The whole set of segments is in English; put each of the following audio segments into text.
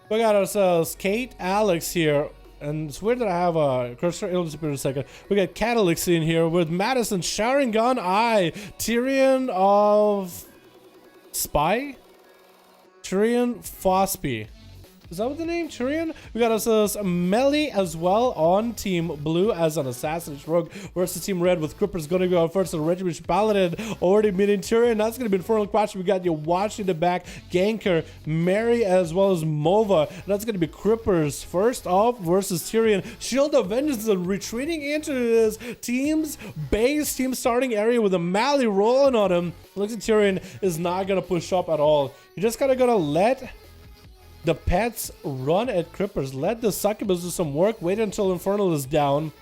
We got ourselves Kate, Alex here. And it's weird that I have a cursor. It'll disappear in a second. We got Catalyx in here with Madison, Sharingan, Tyrion of Spy? Tyrion Fosby. Is that what the name? Tyrion? We got ourselves Melly as well on Team Blue as an Assassination Rogue versus Team Red with Crippers going to go first. And Retribution Paladin already meeting Tyrion. That's going to be Infernal Crash. We got Yawashi in the back, Ganker, Mary as well as Mova. And that's going to be Crippers first off versus Tyrion. Shield of Vengeance is retreating into his team's base, team starting area with a Mally rolling on him. Looks like Tyrion is not going to push up at all. You just kind of got to let the pets run at Crippers. Let the succubus do some work. Wait until Infernal is down.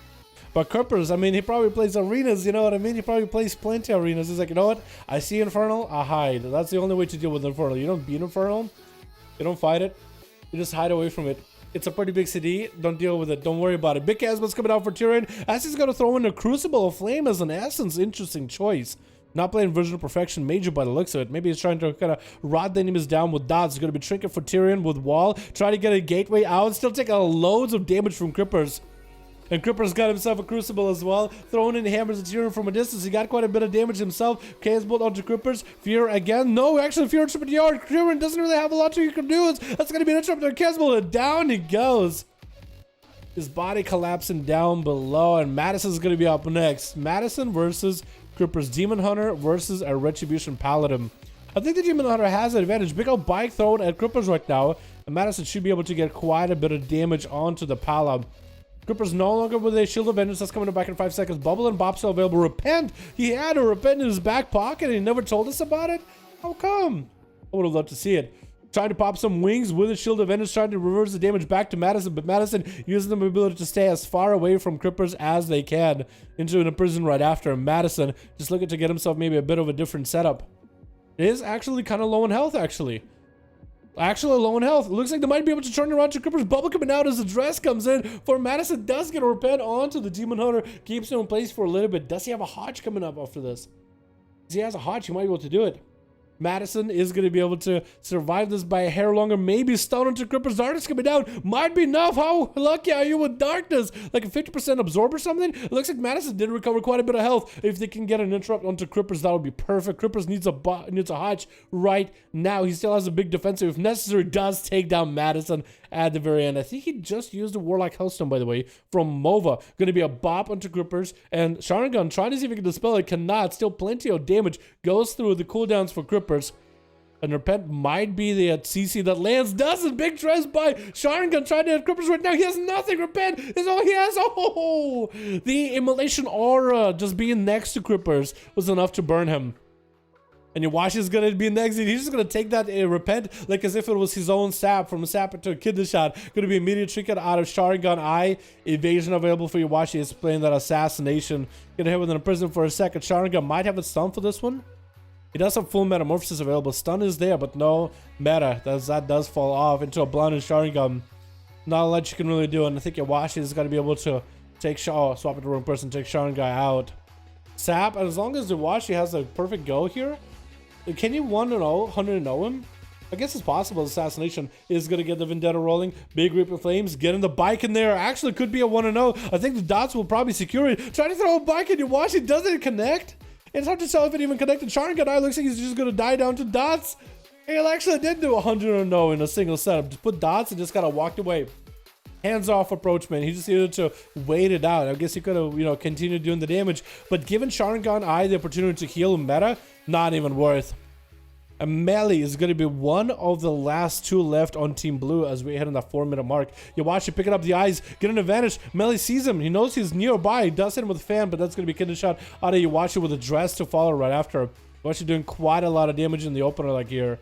But Crippers, I mean, he probably plays arenas, you know what I mean? He probably plays plenty of arenas. He's like, you know what? I see Infernal, I hide. That's the only way to deal with Infernal. You don't beat Infernal. You don't fight it. You just hide away from it. It's a pretty big CD. Don't deal with it. Don't worry about it. Big Casba's coming out for Tyrion. As he's going to throw in a Crucible of Flame as an essence. Interesting choice. Not playing Vision of Perfection Major by the looks of it. Maybe he's trying to kind of rot the enemies down with dots. He's going to be Trinket for Tyrion with Wall. Try to get a gateway out. Still taking loads of damage from Crippers. And Crippers got himself a Crucible as well. Throwing in hammers at Tyrion from a distance. He got quite a bit of damage himself. Chaos Bolt onto Crippers. Fear again. No, actually Fear tripped the yard. Tyrion doesn't really have a lot you can do. That's going to be an interrupt on Chaos Bolt. And down he goes. His body collapsing down below. And Madison's going to be up next. Madison versus Crippers. Demon Hunter versus a Retribution Paladin. I think the Demon Hunter has an advantage. Big old bike thrown at Crippers right now. And Madison should be able to get quite a bit of damage onto the Pala. Crippers no longer with a Shield of Vengeance. That's coming back in 5 seconds. Bubble and Bop still available. Repent. He had a Repent in his back pocket and he never told us about it. How come? I would have loved to see it. Trying to pop some wings with a Shield of Vengeance, trying to reverse the damage back to Madison, but Madison using the ability to stay as far away from Crippers as they can into a prison right after. Madison just looking to get himself maybe a bit of a different setup. It is actually kind of low in health, actually. Actually low in health. It looks like they might be able to turn around to Crippers. Bubble coming out as the dress comes in for Madison. Does get a Repent onto the Demon Hunter. Keeps him in place for a little bit. Does he have a Hodge coming up after this? If he has a Hodge, he might be able to do it. Madison is going to be able to survive this by a hair longer. Maybe stun into Crippers. Darkness coming down. Might be enough. How lucky are you with Darkness? Like a 50% absorb or something? It looks like Madison did recover quite a bit of health. If they can get an interrupt onto Crippers, that would be perfect. Crippers needs a Hodge right now. He still has a big defensive. If necessary, does take down Madison at the very end. I think he just used a Warlock Hellstone, by the way, from Mova. Going to be a bop onto Crippers. And Sharingan trying to see if he can dispel it. Cannot. Still plenty of damage. Goes through the cooldowns for Crippers. And Repent might be the CC that lands. Doesn't. Big dress by Sharingan trying to hit Crippers right now. He has nothing. Repent is all he has. Oh, the Immolation Aura just being next to Crippers was enough to burn him. And Yawashi is going to be next. He's just going to take that Repent like as if it was his own sap. From a sap to a kidney shot. Going to be immediate trinket out of Sharingan. Evasion available for Yawashi. Is playing that Assassination. Going to hit within a prison for a second. Sharingan might have it stunned for this one. He does have full Metamorphosis available. Stun is there, but no meta. That does fall off into a blind Sharingan. Not a lot you can really do. And I think Yawashi is going to be able to take swap it to the wrong person, take Sharingan out. Sap, and as long as Yawashi has a perfect go here, can you 1-0 him? I guess it's possible. Assassination is going to get the Vendetta rolling. Big Reaper Flames, getting the bike in there. Actually, could be a 1-0. I think the dots will probably secure it. Trying to throw a bike at Yawashi. Doesn't connect? It's hard to tell if it even connected. Sharingan looks like he's just going to die down to dots. He actually did do 100-0 in a single setup. Just put dots and just kind of walked away. Hands-off approach, man. He just needed to wait it out. I guess he could have, continued doing the damage. But given Sharingan the opportunity to heal meta, not even worth. And Melee is going to be one of the last two left on Team Blue as we hit on that 4-minute mark. Yawashi picking up the eyes, getting an advantage. Melee sees him. He knows he's nearby. He does hit him with a fan, but that's going to be kidney shot out of Yawashi with a dress to follow right after. Yawashi doing quite a lot of damage in the opener like here.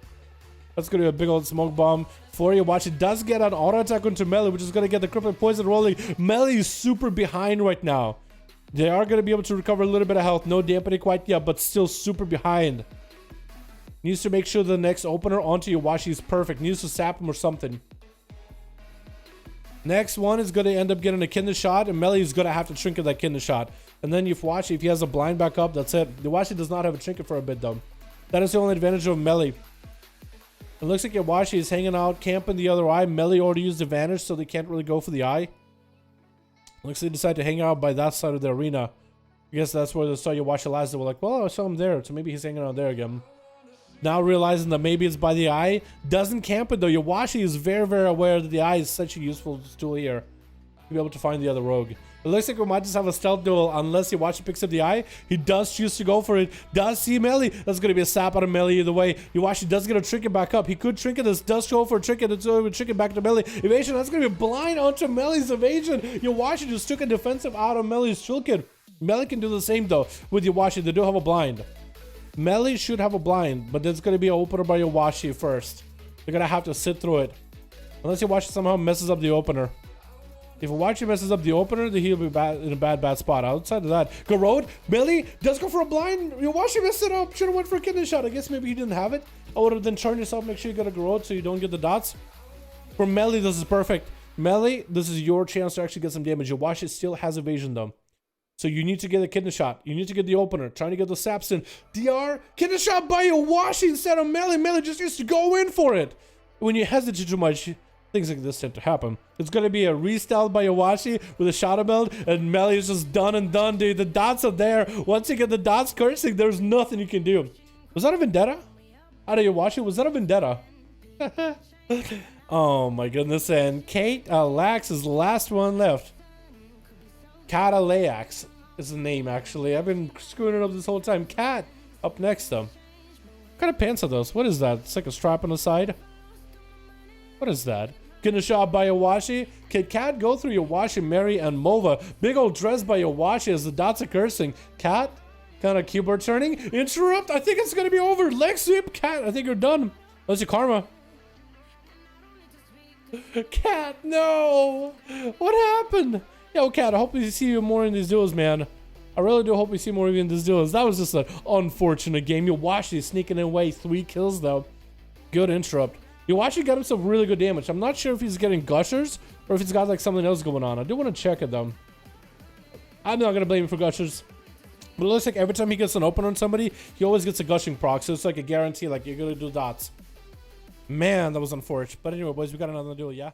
That's going to be a big old smoke bomb for Yawashi. Does get an auto attack onto Melee, which is going to get the crippling poison rolling. Melee is super behind right now. They are going to be able to recover a little bit of health. No dampening quite yet, but still super behind. Needs to make sure the next opener onto Yawashi is perfect. Needs to sap him or something. Next one is going to end up getting a kidney shot, and Melee is going to have to trinket that kidney shot. And then Yawashi, if he has a blind back up, that's it. Yawashi does not have a trinket for a bit, though. That is the only advantage of Melee. It looks like Yawashi is hanging out, camping the other eye. Melee already used advantage, so they can't really go for the eye. Looks like they decided to hang out by that side of the arena. I guess that's where they saw Yawashi last. They were like, well, I saw him there, so maybe he's hanging out there again. Now realizing that maybe it's by the eye. Doesn't camp it though. Yawashi is very, very aware that the eye is such a useful tool here. To be able to find the other rogue. It looks like we might just have a stealth duel unless Yawashi picks up the eye. He does choose to go for it. Does see melee. That's going to be a sap out of melee either way. Yawashi does get a trinket back up. He could trinket this. Does go for a trinket. It's over trinket back to melee. Evasion. That's going to be blind onto melee's evasion. Yawashi just took a defensive out of melee's trinket. Melee can do the same though with Yawashi. They do have a blind. Melee should have a blind, but there's going to be an opener by Yawashi first. They're going to have to sit through it. Unless Yawashi somehow messes up the opener. If Yawashi messes up the opener, then he'll be in a bad spot. Outside of that, Garrod, melee does go for a blind. Yawashi messed it up. Should have went for a kidney shot. I guess maybe he didn't have it. I would have then turned yourself, make sure you got a Garrod so you don't get the dots. For melee, this is perfect. Melee, this is your chance to actually get some damage. Yawashi still has evasion though. So you need to get a kidney shot. You need to get the opener. Trying to get the saps in. DR, kidney shot by Yawashi instead of melee. Melee just used to go in for it. When you hesitate too much, things like this tend to happen. It's going to be a restyle by Yawashi with a shadow build, and melee is just done and done, dude. The dots are there. Once you get the dots cursing, there's nothing you can do. Was that a vendetta? Out of Yawashi, was that a vendetta? Oh my goodness. And Kate Lax is the last one left. Kata Layax is the name, actually. I've been screwing it up this whole time. Cat up next, though. What kind of pants are those? What is that? It's like a strap on the side. What is that? Getting a shot by Yawashi. Can Cat go through Yawashi, Mary, and Mova? Big old dress by Yawashi as the dots are cursing. Cat, kind of keyboard turning. Interrupt. I think it's going to be over. Leg sweep. Cat, I think you're done. That's your karma. Cat, no. What happened? Yo, Cat, I hope we see you more in these duels, man. I really do hope we see more of you in these duels. That was just an unfortunate game. Yawashi sneaking away 3 kills, though. Good interrupt. Yawashi got himself really good damage. I'm not sure if he's getting gushers or if he's got like something else going on. I do want to check it, though. I'm not going to blame him for gushers. But it looks like every time he gets an opener on somebody, he always gets a gushing proc. So it's like a guarantee, like you're going to do dots. Man, that was unfortunate. But anyway, boys, we got another duel, yeah?